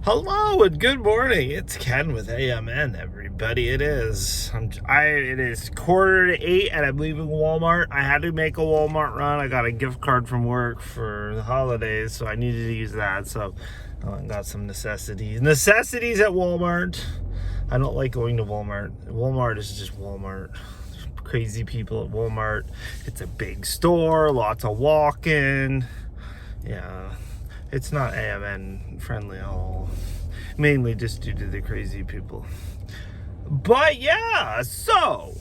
Hello and good morning. It's Ken with AMN, everybody. It is 7:45 and I'm leaving Walmart. I had to make a Walmart run. I got a gift card from work for the holidays, so I needed to use that. So I got some necessities at Walmart. I don't like going to Walmart. Walmart is just Walmart. There's crazy people at Walmart. It's a big store, lots of walking. Yeah. It's not AMN friendly at all. Mainly just due to the crazy people. But yeah, so.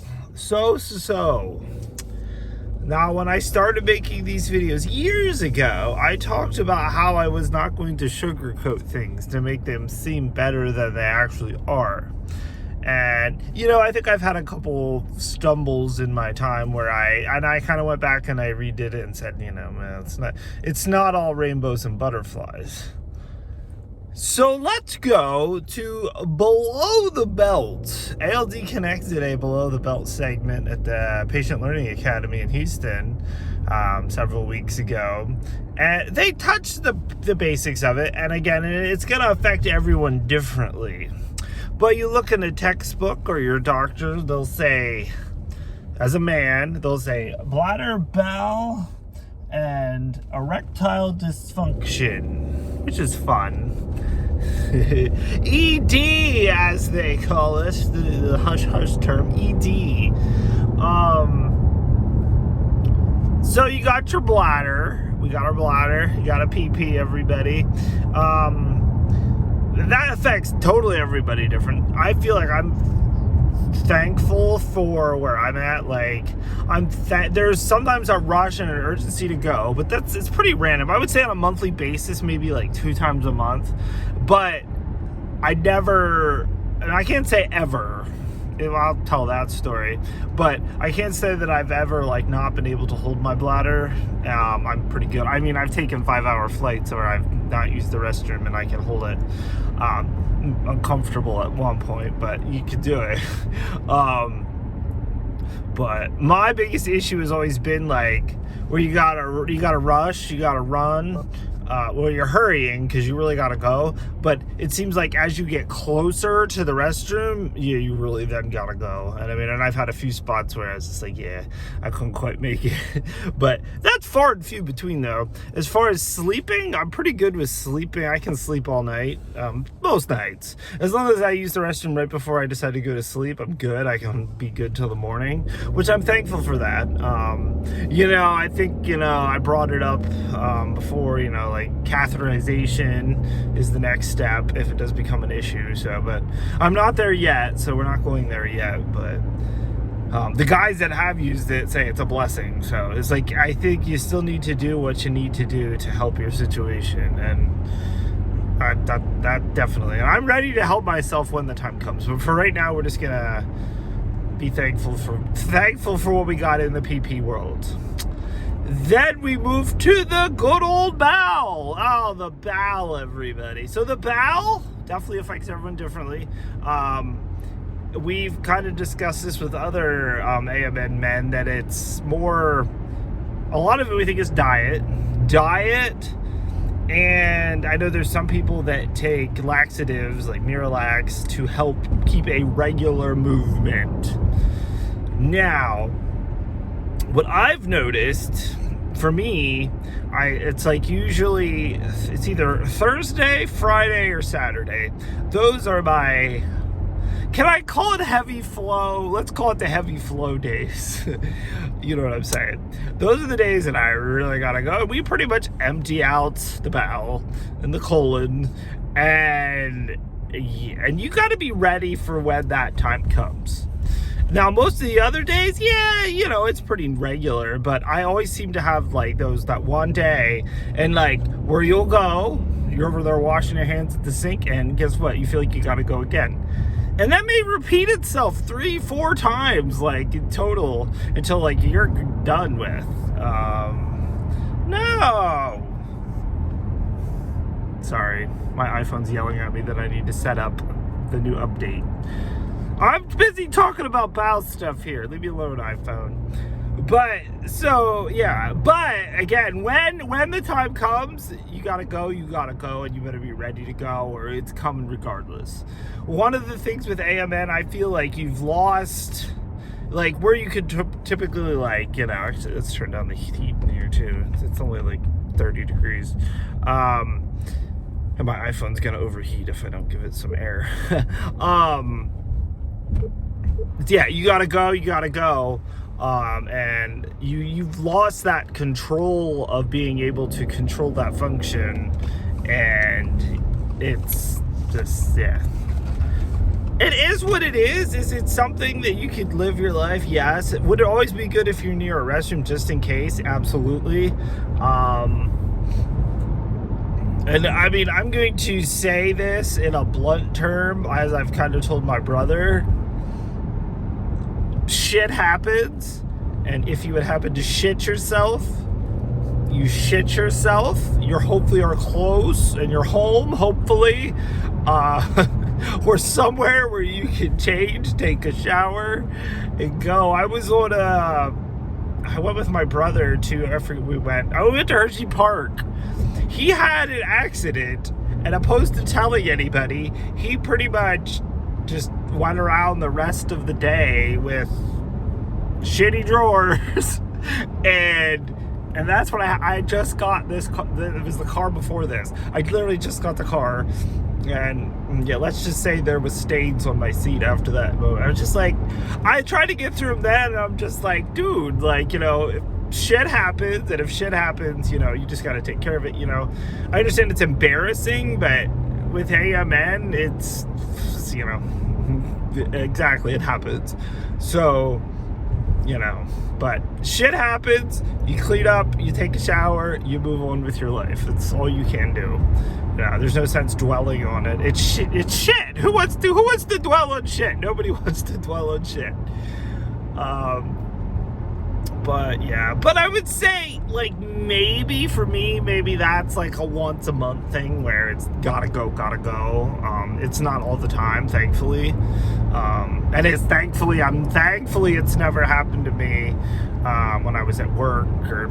Now, when I started making these videos years ago, I talked about how I was not going to sugarcoat things to make them seem better than they actually are. And, I think I've had a couple stumbles in my time where I kind of went back and I redid it and said, man, it's not all rainbows and butterflies. So let's go to Below the Belt. ALD Connected a Below the Belt segment at the Patient Learning Academy in Houston several weeks ago. And they touched the basics of it. And again, it's going to affect everyone differently. But you look in a textbook or your doctor, they'll say, as a man, they'll say Bladder Bell and Erectile Dysfunction, which is fun. ED, as they call it, the hush-hush term, ED. So you got your bladder. We got our bladder. You got a PP, everybody. That affects totally everybody different. I feel like I'm thankful for where I'm at. Like, there's sometimes a rush and an urgency to go, but it's pretty random. I would say on a monthly basis, maybe like 2 times a month. But I can't say ever. I'll tell that story, but I can't say that I've ever not been able to hold my bladder. I'm pretty good. I mean, I've taken 5-hour flights where I've not used the restroom and I can hold it. Uncomfortable at one point, but you could do it. But my biggest issue has always been where you gotta rush, you gotta run. Well, you're hurrying because you really gotta go, but it seems like as you get closer to the restroom, you really then gotta go. And and I've had a few spots where I was just like, yeah, I couldn't quite make it. But that's far and few between, though. As far as sleeping, I'm pretty good with sleeping. I can sleep all night, most nights. As long as I use the restroom right before I decide to go to sleep, I'm good. I can be good till the morning, which I'm thankful for that. I think, I brought it up before, catheterization is the next step if it does become an issue. But I'm not there yet, so we're not going there yet. But the guys that have used it say it's a blessing. So it's I think you still need to do what you need to do to help your situation, and that definitely. And I'm ready to help myself when the time comes. But for right now, we're just gonna be thankful for what we got in the PP world. Then we move to the good old bowel. Oh, the bowel, everybody. So the bowel definitely affects everyone differently. We've kind of discussed this with other AMN men, that it's more, a lot of it we think is diet, and I know there's some people that take laxatives like Miralax to help keep a regular movement. Now, what I've noticed, for me, it's usually it's either Thursday, Friday, or Saturday. Those are my, can I call it heavy flow? Let's call it the heavy flow days. You know what I'm saying? Those are the days that I really gotta go. We pretty much empty out the bowel and the colon, and you gotta be ready for when that time comes. Now, most of the other days, yeah, it's pretty regular, but I always seem to have that one day, and where you'll go, you're over there washing your hands at the sink, and guess what? You feel like you gotta go again. And that may repeat itself 3-4 times, in total, until you're done with. No! Sorry, my iPhone's yelling at me that I need to set up the new update. I'm busy talking about bowel stuff here. Leave me alone, iPhone. But so yeah, but again, when the time comes, you gotta go, and you better be ready to go, or it's coming regardless. One of the things with AMN, I feel like you've lost, like where you could typically, like, you know, actually, let's turn down the heat in here too. It's only like 30 degrees. And my iPhone's gonna overheat if I don't give it some air. Yeah, you gotta go. And you've lost that control of being able to control that function, and it's just, yeah. It is what it is. Is it something that you could live your life? Yes. Would it always be good if you're near a restroom just in case? Absolutely. And I mean, I'm going to say this in a blunt term, as I've kind of told my brother. Shit happens, and if you would happen to shit yourself, you shit yourself. You hopefully are close, and you're home, hopefully, or somewhere where you can change, take a shower, and go. I went with my brother to, I forget we went to Hershey Park. He had an accident, and opposed to telling anybody, he pretty much just went around the rest of the day with shitty drawers, and that's what I just got this car. It was the car before this. I literally just got the car, and yeah, let's just say there was stains on my seat after that moment. I was just like, I tried to get through them then, and I'm just like, dude, like, you know, if shit happens, and if shit happens, you know, you just got to take care of it, you know. I understand it's embarrassing, but with AMN, it's, you know, exactly, it happens. So, you know, but shit happens, you clean up, you take a shower, you move on with your life. That's all you can do. Yeah, there's no sense dwelling on it. It's shit. Who wants to dwell on shit? Nobody wants to dwell on shit. But yeah, but I would say, like, maybe for me, maybe that's like a once a month thing where it's gotta go. It's not all the time, thankfully. And it's thankfully it's never happened to me when I was at work,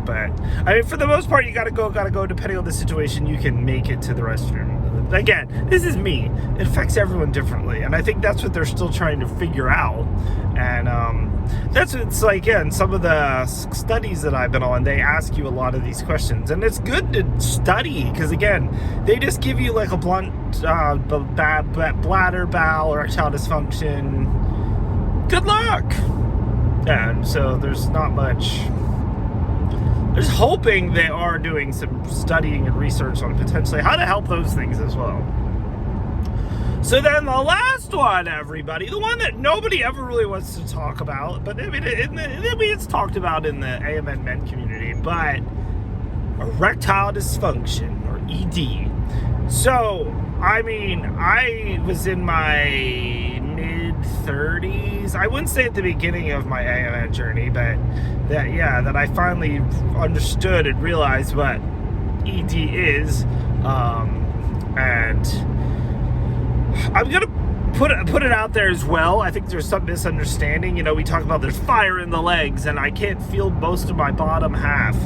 but I mean, for the most part, you gotta go. Depending on the situation, you can make it to the restroom. Again, this is me. It affects everyone differently, and I think that's what they're still trying to figure out. And that's what it's like. In some of the studies that I've been on, they ask you a lot of these questions, and it's good to study because, again, they just give you like a blunt bladder bell, erectile dysfunction. Good luck. And so there's not much. Just hoping they are doing some studying and research on potentially how to help those things as well. So then the last one, everybody, the one that nobody ever really wants to talk about, but I mean, it's talked about in the AMN men community, but erectile dysfunction, or ED. So, I mean, I was in my mid-30s. I wouldn't say at the beginning of my AMN journey, but that I finally understood and realized what ED is, and I'm gonna put it out there as well. I think there's some misunderstanding. You know, we talk about there's fire in the legs, and I can't feel most of my bottom half.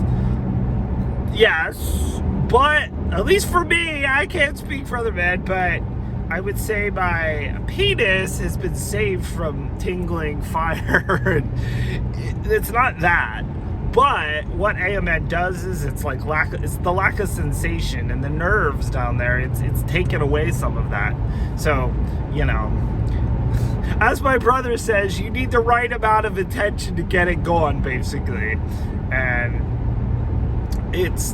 Yes, but at least for me, I can't speak for other men, but I would say my penis has been saved from tingling fire. It's not that. But what AMN does is it's the lack of sensation, and the nerves down there, it's taken away some of that. So, you know, as my brother says, you need the right amount of attention to get it going, basically. And it's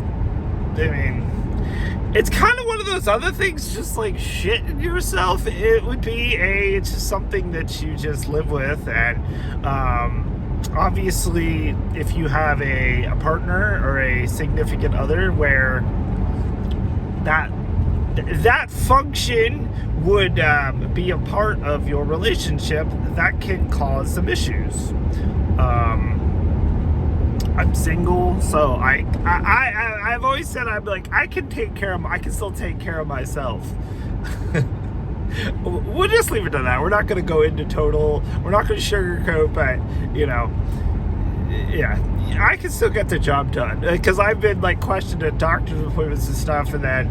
kind of one of those other things, just like shitting yourself. It would be it's just something that you just live with, and obviously, if you have a partner or a significant other where that function would be a part of your relationship, that can cause some issues. I'm single, so I've always said, I'm like, I can still take care of myself. We'll just leave it to that. We're not going to go into we're not going to sugarcoat, but, you know, yeah, I can still get the job done, because I've been like questioned at doctor's appointments and stuff, and then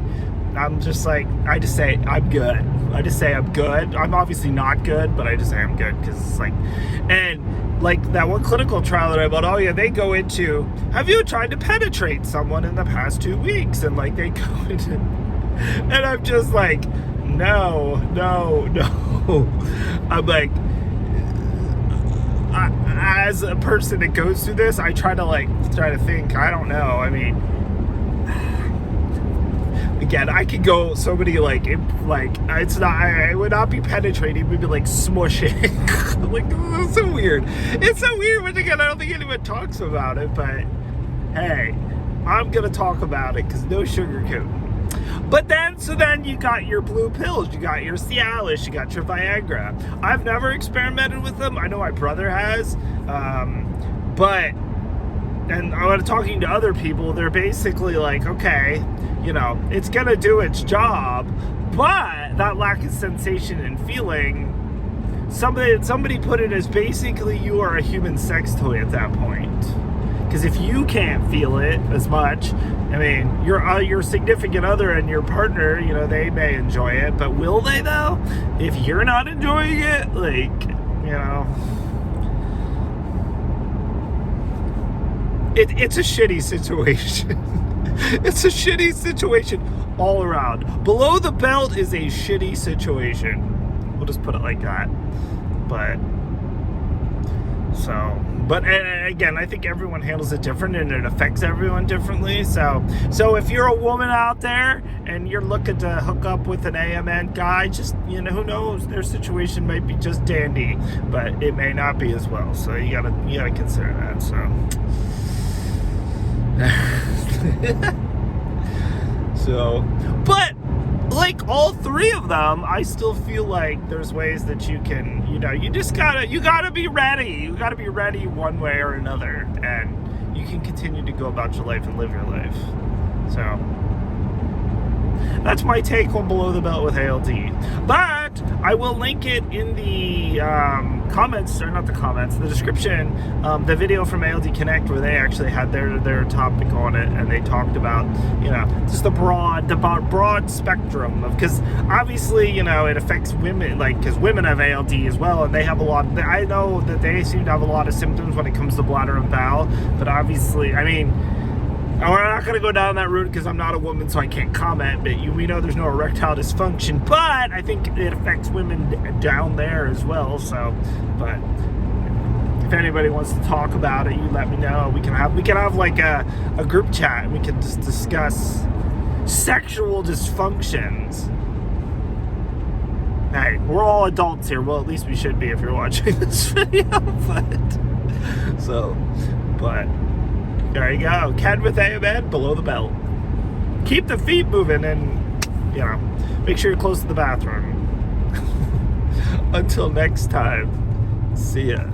I'm just like, I just say I'm good. I just say I'm good. I'm obviously not good, but I just say I'm good, because it's like, and like that one clinical trial that I bought, oh yeah, they go into, have you tried to penetrate someone in the past 2 weeks? And like they go into, and I'm just like, no. I'm like, as a person that goes through this, I try to think, I don't know. I mean, again, I could go so many it's not, I would not be penetrating, it would be like smushing. Like, it's so weird. It's so weird, but again, I don't think anyone talks about it, but hey, I'm gonna talk about it, because no sugarcoat. But then, so then you got your blue pills, you got your Cialis, you got your Viagra. I've never experimented with them. I know my brother has, but, and I was talking to other people, they're basically like, okay, you know, it's gonna do its job, but that lack of sensation and feeling, somebody put it as basically you are a human sex toy at that point. Because if you can't feel it as much, I mean, your significant other and your partner, you know, they may enjoy it, but will they though? If you're not enjoying it, like, you know, it's a shitty situation. It's a shitty situation all around. Below the belt is a shitty situation. We'll just put it like that. But again, I think everyone handles it different, and it affects everyone differently. So if you're a woman out there and you're looking to hook up with an AMN guy, just, you know, who knows, their situation might be just dandy, but it may not be as well. So you gotta consider that. But like all three of them, I still feel like there's ways that you can, you know, you gotta be ready. You gotta be ready one way or another, and you can continue to go about your life and live your life. So that's my take on Below the Belt with ALD. But I will link it in the comments, or not the comments, the description, the video from ALD Connect, where they actually had their topic on it, and they talked about, you know, just the broad spectrum of, because obviously, you know, it affects women, like, because women have ALD as well, and they have a lot, I know that they seem to have a lot of symptoms when it comes to bladder and bowel, but obviously, I mean, we're not going to go down that route because I'm not a woman, so I can't comment, but we know there's no erectile dysfunction, but I think it affects women down there as well. So, but if anybody wants to talk about it, you let me know. We can have like a group chat, and we can just discuss sexual dysfunctions. Hey, we're all adults here. Well, at least we should be if you're watching this video. But there you go. Ken with AMN, Below the Belt. Keep the feet moving, and, you know, make sure you're close to the bathroom. Until next time, see ya.